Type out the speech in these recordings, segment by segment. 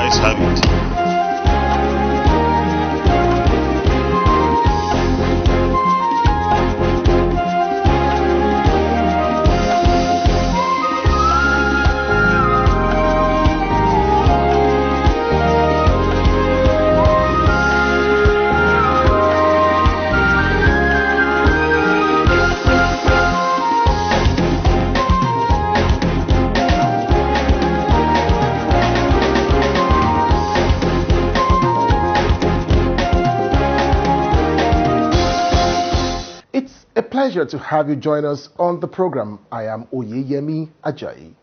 Let's have it. Pleasure to have you join us on the program. I am Oyeyemi Ajayi.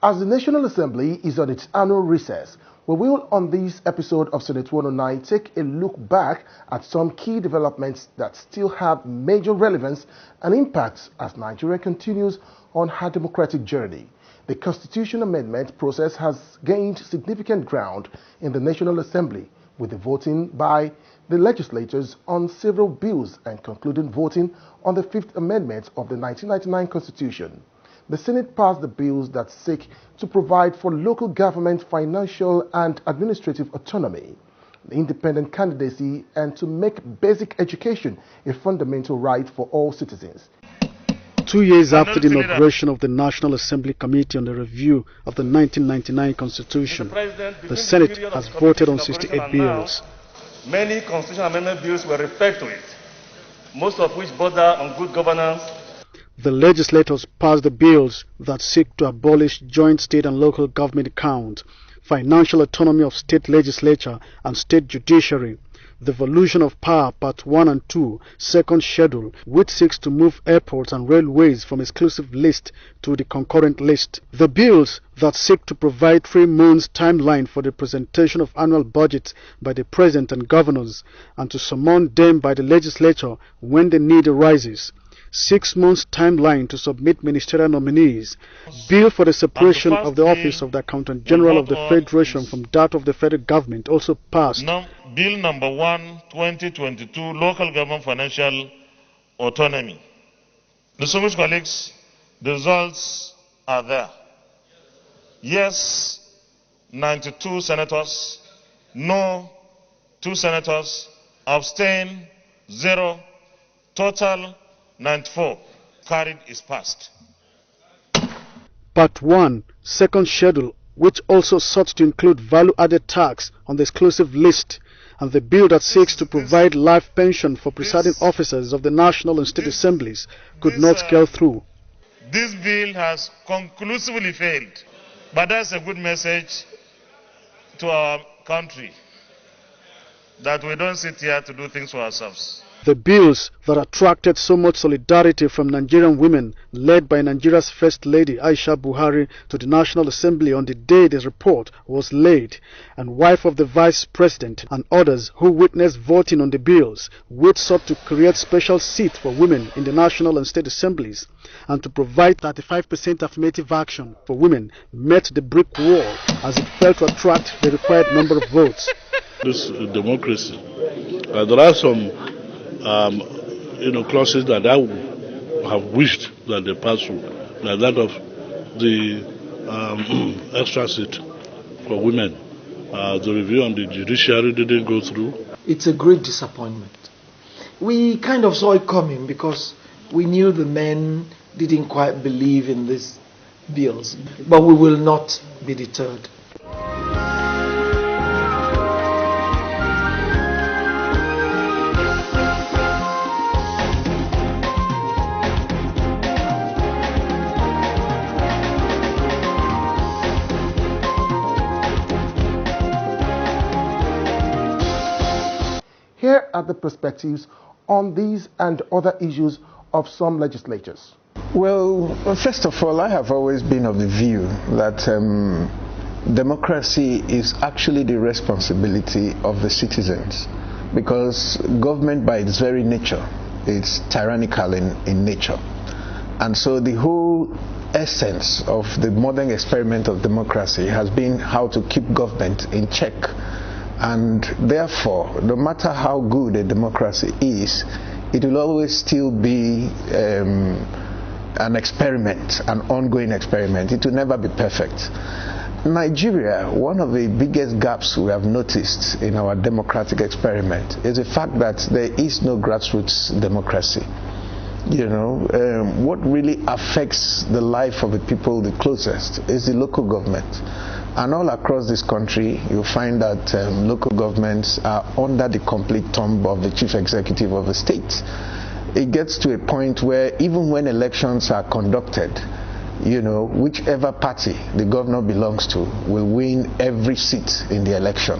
As the National Assembly is on its annual recess, we will on this episode of Senate 109 take a look back at some key developments that still have major relevance and impacts as Nigeria continues on her democratic journey. The Constitution Amendment process has gained significant ground in the National Assembly with the voting by the legislators on several bills and concluding voting on the Fifth Amendment of the 1999 Constitution. The Senate passed the bills that seek to provide for local government financial and administrative autonomy, independent candidacy, and to make basic education a fundamental right for all citizens. 2 years after the inauguration of the National Assembly Committee on the Review of the 1999 Constitution, the Senate has voted on 68 bills. Many constitutional amendment bills were referred to it, most of which border on good governance. The legislators passed the bills that seek to abolish joint state and local government account, financial autonomy of state legislature and state judiciary, the Devolution of Power Part 1 and 2, Second Schedule, which seeks to move airports and railways from exclusive list to the concurrent list. The bills that seek to provide 3 months timeline for the presentation of annual budgets by the President and governors and to summon them by the legislature when the need arises. 6 months timeline to submit ministerial nominees. Bill for the separation of the office of the Accountant General of the Federation from that of the federal government also passed. Bill number 1, 2022, Local Government Financial Autonomy. Distinguished colleagues, the results are there. Yes, 92 senators. No, 2 senators. Abstain, 0. Total, 94. Carried is passed. Part 1, Second Schedule, which also sought to include value-added tax on the exclusive list, and the bill that seeks to provide life pension for presiding officers of the National and State Assemblies could not scale through. This bill has conclusively failed, but that's a good message to our country, that we don't sit here to do things for ourselves. The bills that attracted so much solidarity from Nigerian women, led by Nigeria's First Lady Aisha Buhari, to the National Assembly on the day this report was laid, and wife of the Vice President and others who witnessed voting on the bills, which sought to create special seats for women in the National and State Assemblies, and to provide 35% affirmative action for women, met the brick wall as it failed to attract the required number of votes. This democracy, there are some clauses that I would have wished that they pass through, like that of the extra seat for women. The review on the judiciary didn't go through. It's a great disappointment. We kind of saw it coming because we knew the men didn't quite believe in these bills, but we will not be deterred. Here are the perspectives on these and other issues of some legislators. Well, first of all, I have always been of the view that democracy is actually the responsibility of the citizens, because government by its very nature is tyrannical in nature. And so the whole essence of the modern experiment of democracy has been how to keep government in check. And therefore, no matter how good a democracy is, it will always still be an experiment, an ongoing experiment. It will never be perfect. Nigeria, one of the biggest gaps we have noticed in our democratic experiment is the fact that there is no grassroots democracy. You know, what really affects the life of the people the closest is the local government. And all across this country, you'll find that local governments are under the complete thumb of the chief executive of the state. It gets to a point where even when elections are conducted, you know, whichever party the governor belongs to will win every seat in the election.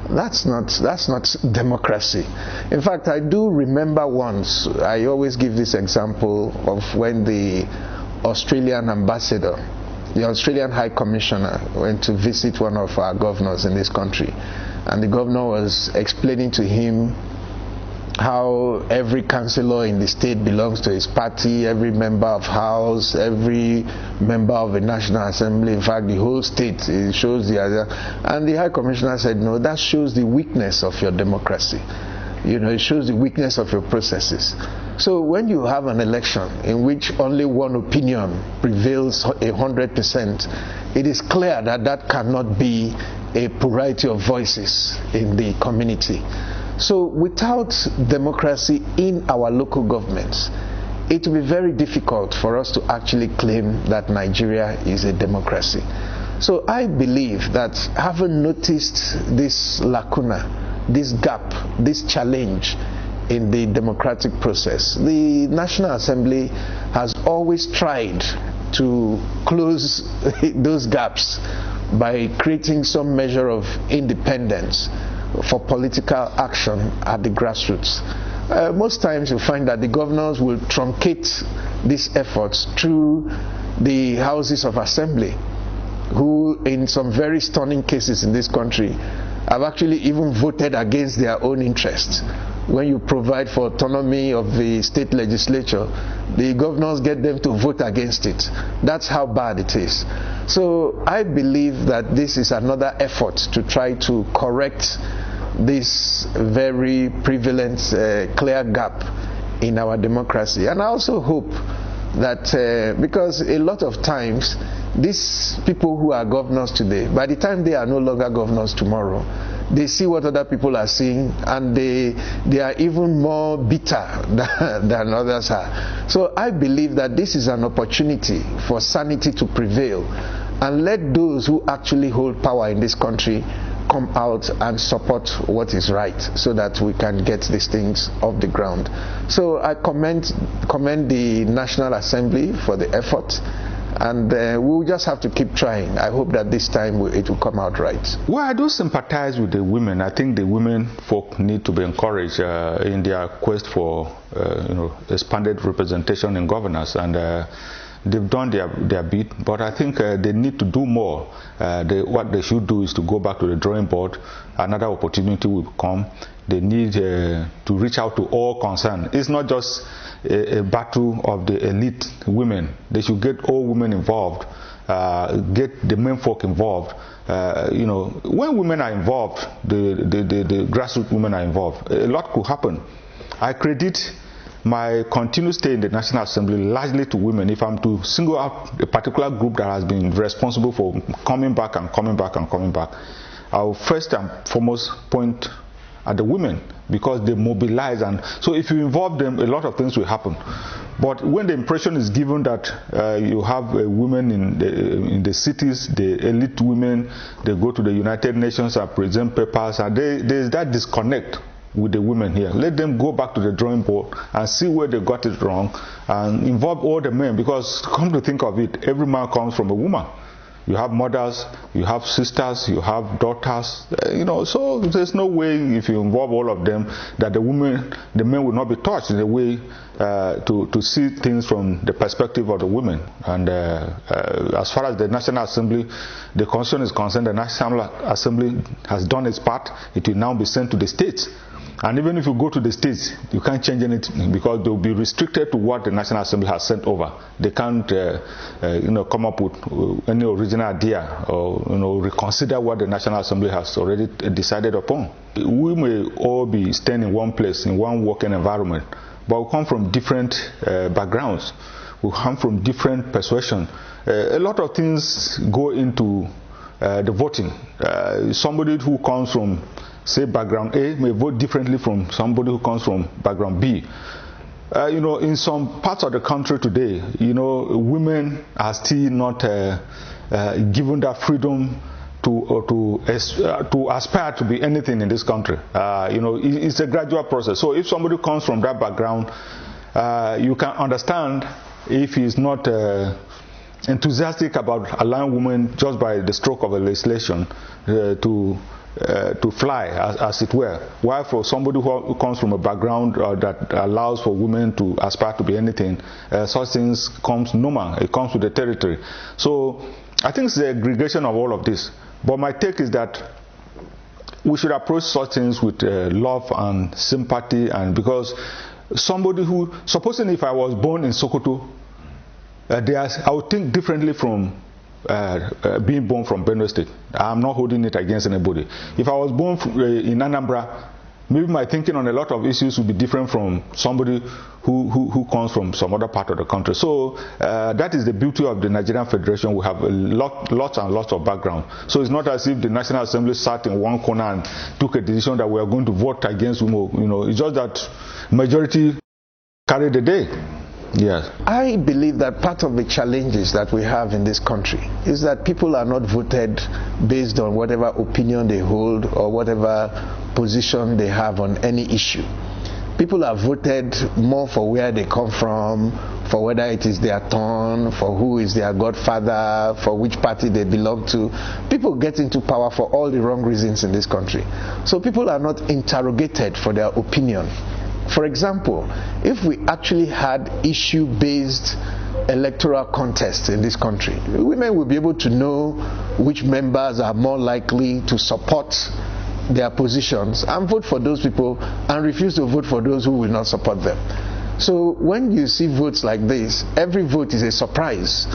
That's not democracy. In fact, I do remember once, I always give this example of when the Australian ambassador, the Australian High Commissioner, went to visit one of our governors in this country, and the governor was explaining to him how every councillor in the state belongs to his party, every member of House, every member of the National Assembly, in fact the whole state. It shows the other. And the High Commissioner said, no, that shows the weakness of your democracy. You know, it shows the weakness of your processes. So when you have an election in which only one opinion prevails 100%, it is clear that that cannot be a plurality of voices in the community. So without democracy in our local governments, it will be very difficult for us to actually claim that Nigeria is a democracy. So I believe that having noticed this lacuna, this gap, this challenge in the democratic process, the National Assembly has always tried to close those gaps by creating some measure of independence for political action at the grassroots. Most times you find that the governors will truncate these efforts through the houses of assembly, who in some very stunning cases in this country have actually even voted against their own interests. When you provide for autonomy of the state legislature, the governors get them to vote against it. That's how bad it is. So I believe that this is another effort to try to correct this very prevalent, clear gap in our democracy. And I also hope that because a lot of times these people who are governors today, by the time they are no longer governors tomorrow, they see what other people are seeing, and they are even more bitter than others are. So I believe that this is an opportunity for sanity to prevail, and let those who actually hold power in this country come out and support what is right, so that we can get these things off the ground. So I commend the National Assembly for the effort, and we'll just have to keep trying. I hope that this time it will come out right. Well, I do sympathize with the women. I think the women folk need to be encouraged in their quest for expanded representation in governance, and they've done their bit, but I think they need to do more. What they should do is to go back to the drawing board. Another opportunity will come. They need to reach out to all concerned. It's not just a battle of the elite women. They should get all women involved, get the men folk involved. When women are involved, the grassroots women are involved, a lot could happen. I credit my continued stay in the National Assembly largely to women. If I'm to single out a particular group that has been responsible for coming back and coming back and coming back, I will first and foremost point at the women, because they mobilize, and so if you involve them, a lot of things will happen. But when the impression is given that you have women in the cities, the elite women, they go to the United Nations and present papers, and there is that disconnect with the women here. Let them go back to the drawing board and see where they got it wrong, and involve all the men, because come to think of it, every man comes from a woman. You have mothers, you have sisters, you have daughters, so there's no way, if you involve all of them, that the men will not be touched in a way to see things from the perspective of the women. And as far as the National Assembly, the concern is concerned, the National Assembly has done its part. It will now be sent to the states. And even if you go to the states, you can't change anything, because they will be restricted to what the National Assembly has sent over. They can't, come up with any original idea, or reconsider what the National Assembly has already decided upon. We may all be staying in one place, in one working environment, but we come from different backgrounds. We come from different persuasion. A lot of things go into the voting. Somebody who comes from, say, background A may vote differently from somebody who comes from background B. In some parts of the country today, women are still not given that freedom to aspire to be anything in this country. It's a gradual process. So if somebody comes from that background, you can understand if he's not enthusiastic about allowing women just by the stroke of a legislation to fly, as it were. While for somebody who comes from a background that allows for women to aspire to be anything, such things comes normal. It comes with the territory. So I think it's the aggregation of all of this. But my take is that we should approach such things with love and sympathy, and because somebody who, supposing if I was born in Sokoto, I would think differently from being born from Benue State. I'm not holding it against anybody. If I was born in Anambra, maybe my thinking on a lot of issues would be different from somebody who comes from some other part of the country. So that is the beauty of the Nigerian Federation. We have lots and lots of background. So it's not as if the National Assembly sat in one corner and took a decision that we are going to vote against women. It's just that majority carried the day. Yes. I believe that part of the challenges that we have in this country is that people are not voted based on whatever opinion they hold or whatever position they have on any issue. People are voted more for where they come from, for whether it is their turn, for who is their godfather, for which party they belong to. People get into power for all the wrong reasons in this country. So people are not interrogated for their opinion. For example, if we actually had issue-based electoral contests in this country, women will be able to know which members are more likely to support their positions and vote for those people and refuse to vote for those who will not support them. So when you see votes like this, every vote is a surprise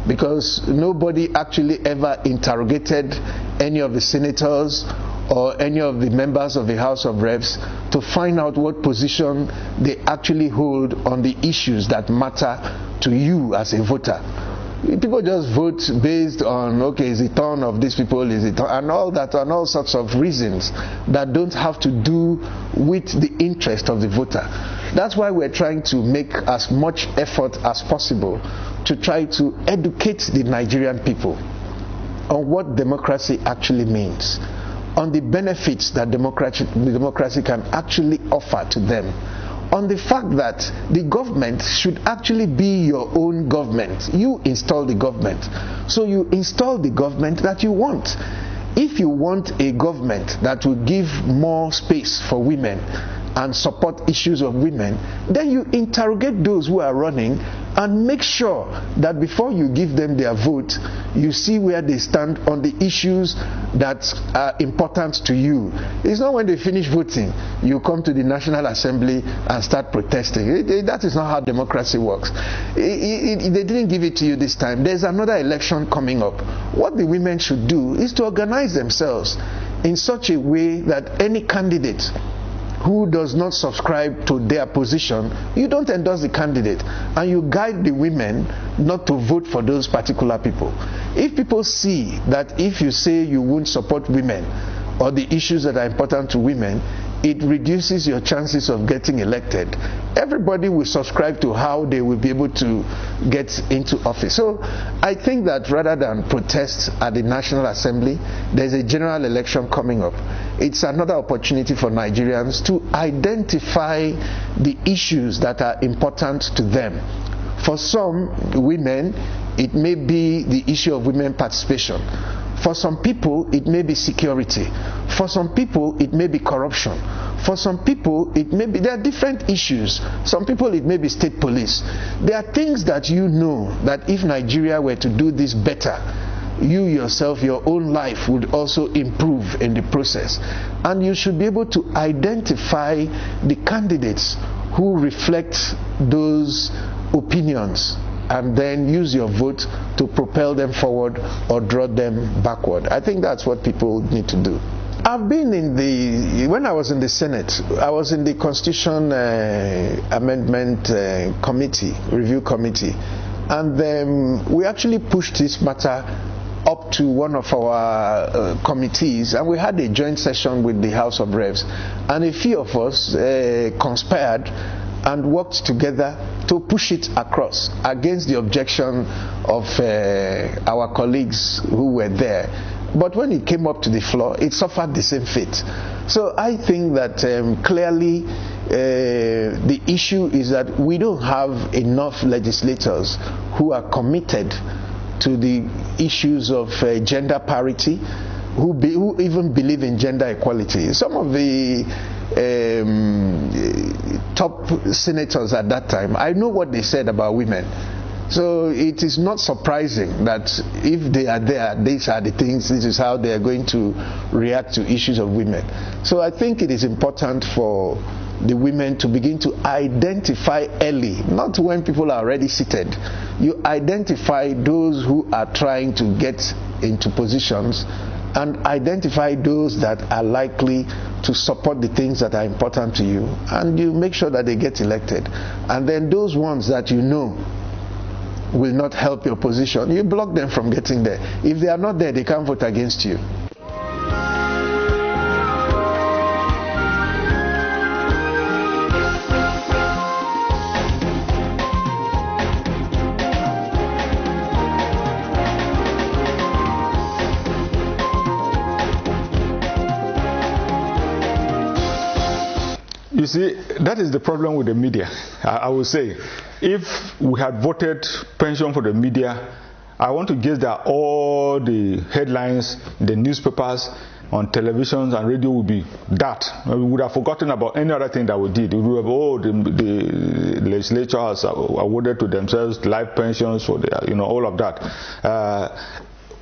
because nobody actually ever interrogated any of the senators or any of the members of the House of Reps to find out what position they actually hold on the issues that matter to you as a voter. People just vote based on, okay, is the turn of these people, is it, and all that, and all sorts of reasons that don't have to do with the interest of the voter. That's why we're trying to make as much effort as possible to try to educate the Nigerian people on what democracy actually means, on the benefits that democracy can actually offer to them, on the fact that the government should actually be your own government. You install the government. So you install the government that you want. If you want a government that will give more space for women and support issues of women, then you interrogate those who are running and make sure that before you give them their vote, you see where they stand on the issues that are important to you. It's not when they finish voting, you come to the National Assembly and start protesting. That is not how democracy works. They didn't give it to you this time. There's another election coming up. What the women should do is to organize themselves in such a way that any candidate who does not subscribe to their position, you don't endorse the candidate and you guide the women not to vote for those particular people. If people see that if you say you won't support women or the issues that are important to women, it reduces your chances of getting elected, everybody will subscribe to how they will be able to get into office. So I think that rather than protest at the National Assembly, there's a general election coming up. It's another opportunity for Nigerians to identify the issues that are important to them. For some women, it may be the issue of women participation. For some people, it may be security. For some people, it may be corruption. For some people, it may be, there are different issues. Some people, it may be state police. There are things that you know that if Nigeria were to do this better, you yourself, your own life would also improve in the process. And you should be able to identify the candidates who reflect those opinions and then use your vote to propel them forward or draw them backward. I think that's what people need to do. I've been when I was in the Senate, I was in the Constitution Amendment Committee, Review Committee, and we actually pushed this matter up up to one of our committees, and we had a joint session with the House of Reps, and a few of us conspired and worked together to push it across against the objection of our colleagues who were there. But when it came up to the floor, it suffered the same fate. So I think that clearly the issue is that we don't have enough legislators who are committed to the issues of gender parity, who even believe in gender equality. Some of the top senators at that time, I know what they said about women. So it is not surprising that if they are there, these are the things, this is how they are going to react to issues of women. So I think it is important for the women to begin to identify early, not when people are already seated. You identify those who are trying to get into positions and identify those that are likely to support the things that are important to you, and you make sure that they get elected. And then those ones that you know will not help your position, you block them from getting there. If they are not there, they can't vote against you. You see, that is the problem with the media. I would say, if we had voted pension for the media, I want to guess that all the headlines, the newspapers, on television and radio would be that. We would have forgotten about any other thing that we did. We would have, the legislature has awarded to themselves life pensions for the, all of that.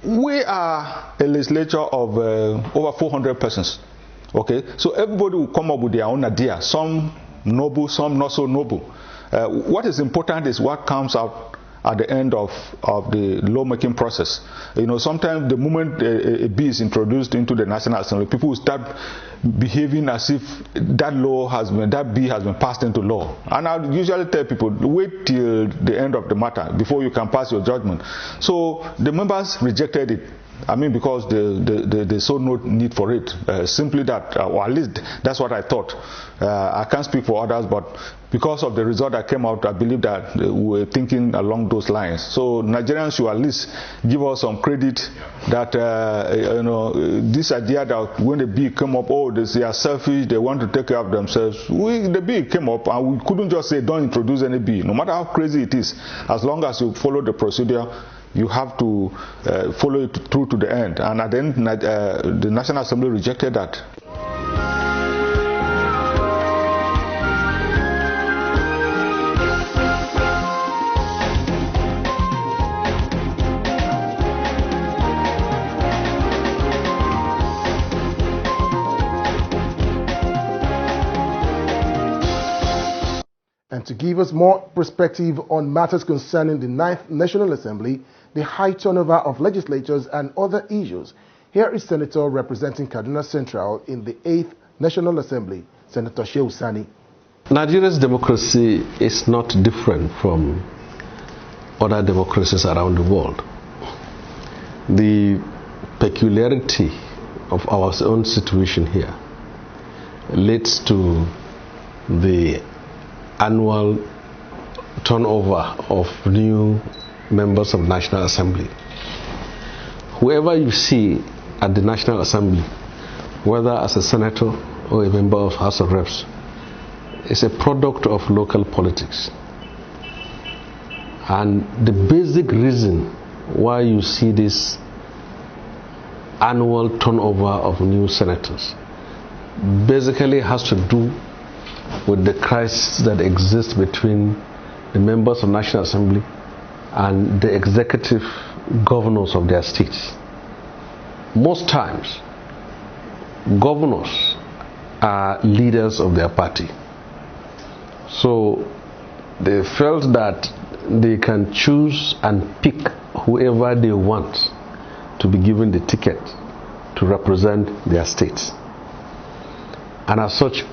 We are a legislature of over 400 persons. Okay, so everybody will come up with their own idea, some noble, some not so noble. What is important is what comes out at the end of the lawmaking process. Sometimes the moment a bill is introduced into the National Assembly, people will start behaving as if that bill has been passed into law. And I usually tell people, wait till the end of the matter before you can pass your judgment. So the members rejected it. Because they saw no need for it. Simply that, or at least that's what I thought. I can't speak for others, but because of the result that came out, I believe that we were thinking along those lines. So Nigerians should at least give us some credit that, this idea that when the bill came up, they are selfish, they want to take care of themselves. The bill came up and we couldn't just say don't introduce any bill, no matter how crazy it is, as long as you follow the procedure. You have to follow it through to the end. And at the end, the National Assembly rejected that. And to give us more perspective on matters concerning the 9th National Assembly, the high turnover of legislatures and other issues, here is Senator representing Kaduna Central in the 8th National Assembly, Senator Senae. Nigeria's democracy is not different from other democracies around the world. The peculiarity of our own situation here leads to the annual turnover of new members of the National Assembly. Whoever you see at the National Assembly, whether as a senator or a member of House of Reps, is a product of local politics. And the basic reason why you see this annual turnover of new senators basically has to do with the crisis that exists between the members of the National Assembly and the executive governors of their states. Most times, governors are leaders of their party. So they felt that they can choose and pick whoever they want to be given the ticket to represent their states. And as such,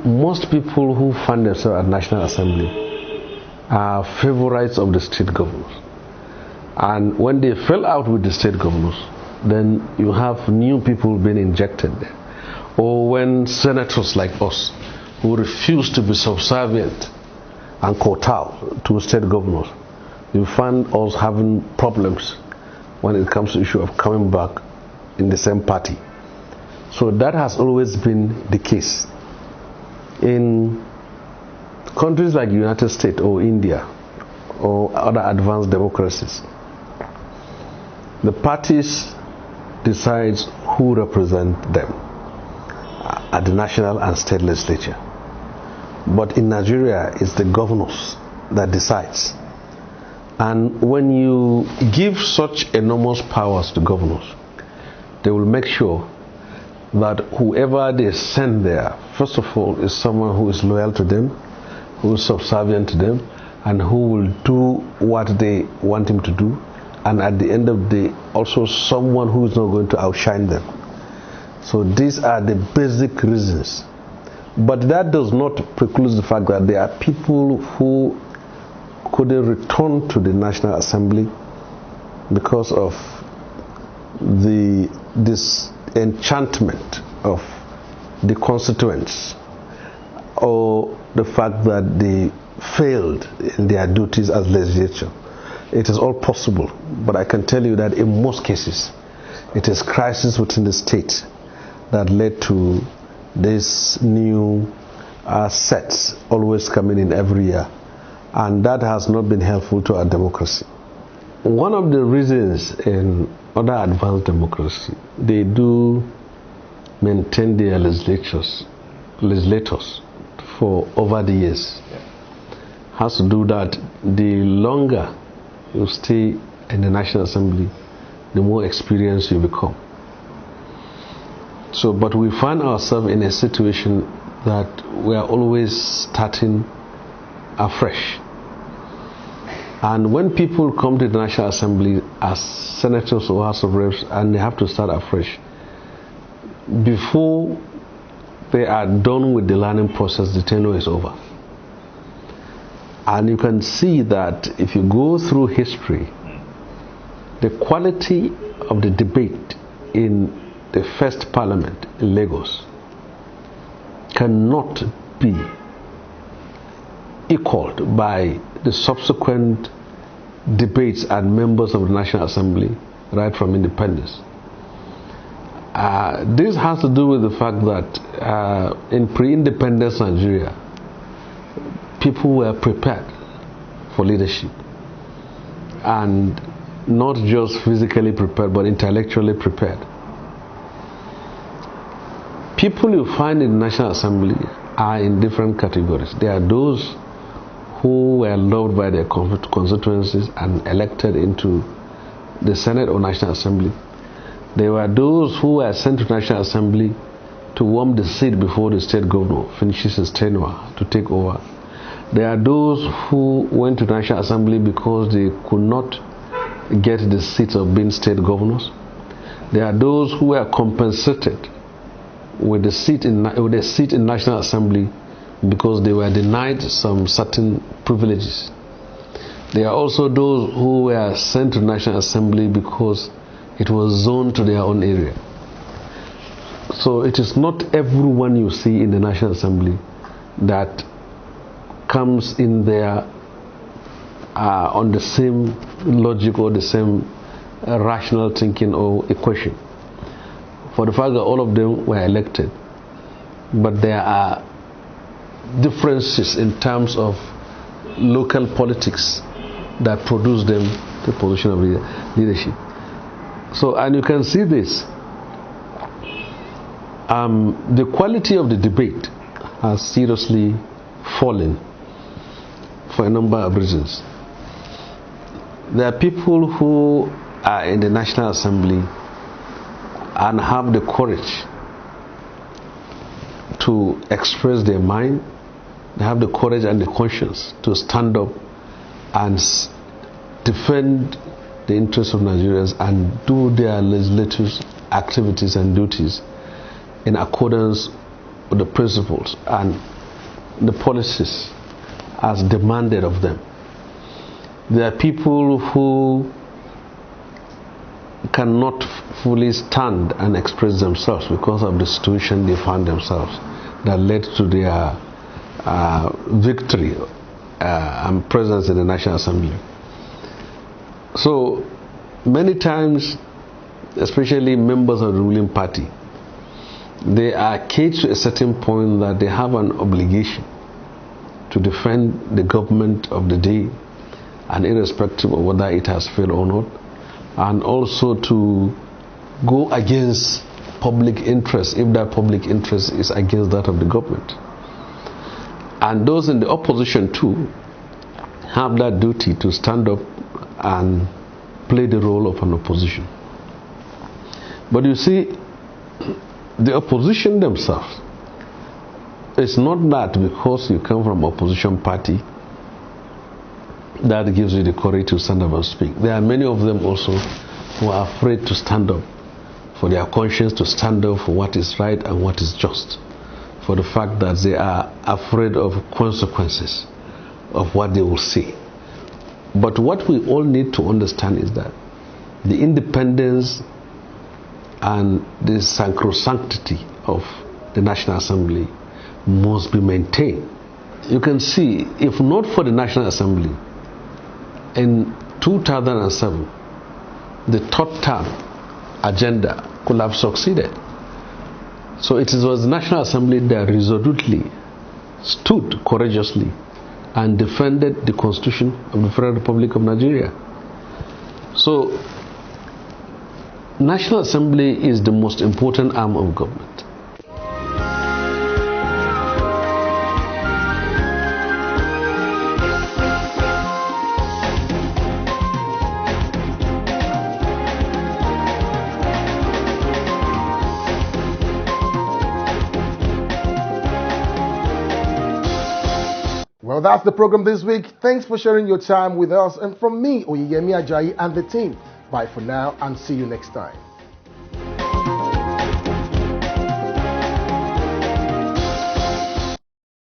most people who find themselves at National Assembly are favorites of the state governors. And when they fell out with the state governors, then you have new people being injected there. Or when senators like us, who refuse to be subservient and kowtow to state governors, you find us having problems when it comes to the issue of coming back in the same party. So that has always been the case. In countries like the United States or India or other advanced democracies, the parties decide who represent them at the national and state legislature. But in Nigeria, it's the governors that decides. And when you give such enormous powers to governors, they will make sure that whoever they send there, first of all, is someone who is loyal to them, who is subservient to them, and who will do what they want him to do. And at the end of the day, also someone who is not going to outshine them. So these are the basic reasons. But that does not preclude the fact that there are people who couldn't return to the National Assembly because of the disenchantment of the constituents, or the fact that they failed in their duties as legislature. It is all possible, but I can tell you that in most cases, it is crisis within the state that led to this new sets always coming in every year, and that has not been helpful to our democracy. One of the reasons in other advanced democracy, they do maintain their legislators for over the years, has to do that the longer you stay in the National Assembly, the more experienced you become. So, but we find ourselves in a situation that we are always starting afresh. And when people come to the National Assembly as senators or House of Reps and they have to start afresh, before they are done with the learning process, the tenure is over. And you can see that if you go through history, the quality of the debate in the first parliament in Lagos cannot be equaled by the subsequent debates and members of the National Assembly right from independence. This has to do with the fact that in pre-independence Nigeria, people were prepared for leadership, and not just physically prepared but intellectually prepared. People you find in the National Assembly are in different categories. There are those who were loved by their constituencies and elected into the Senate or National Assembly. There were those who were sent to National Assembly to warm the seat before the state governor finishes his tenure to take over. There are those who went to National Assembly because they could not get the seat of being state governors. There are those who were compensated with a seat in National Assembly because they were denied some certain privileges. There are also those who were sent to National Assembly because it was zoned to their own area. So it is not everyone you see in the National Assembly that comes in there on the same logic or the same rational thinking or equation. For the fact that all of them were elected, but there are differences in terms of local politics that produce them the position of leadership. So, and you can see this. The quality of the debate has seriously fallen for a number of reasons. There are people who are in the National Assembly and have the courage to express their mind. They have the courage and the conscience to stand up and defend the interests of Nigerians and do their legislative activities and duties in accordance with the principles and the policies as demanded of them. There are people who cannot fully stand and express themselves because of the situation they found themselves that led to their victory and presence in the National Assembly. So many times, especially members of the ruling party, they are caged to a certain point that they have an obligation to defend the government of the day, and irrespective of whether it has failed or not, and also to go against public interest if that public interest is against that of the government. And those in the opposition too have that duty to stand up and play the role of an opposition. But you see, the opposition themselves, it's not that because you come from opposition party that gives you the courage to stand up and speak. There are many of them also who are afraid to stand up for their conscience, to stand up for what is right and what is just, for the fact that they are afraid of consequences of what they will say. But what we all need to understand is that the independence and the sacrosanctity of the National Assembly must be maintained. You can see, if not for the National Assembly, in 2007, the third term agenda could have succeeded. So it was the National Assembly that resolutely stood courageously and defended the Constitution of the Federal Republic of Nigeria. So National Assembly is the most important arm of government. Well, that's the program this week. Thanks for sharing your time with us. And from me, Oyeyemi Ajayi, and the team, bye for now and see you next time.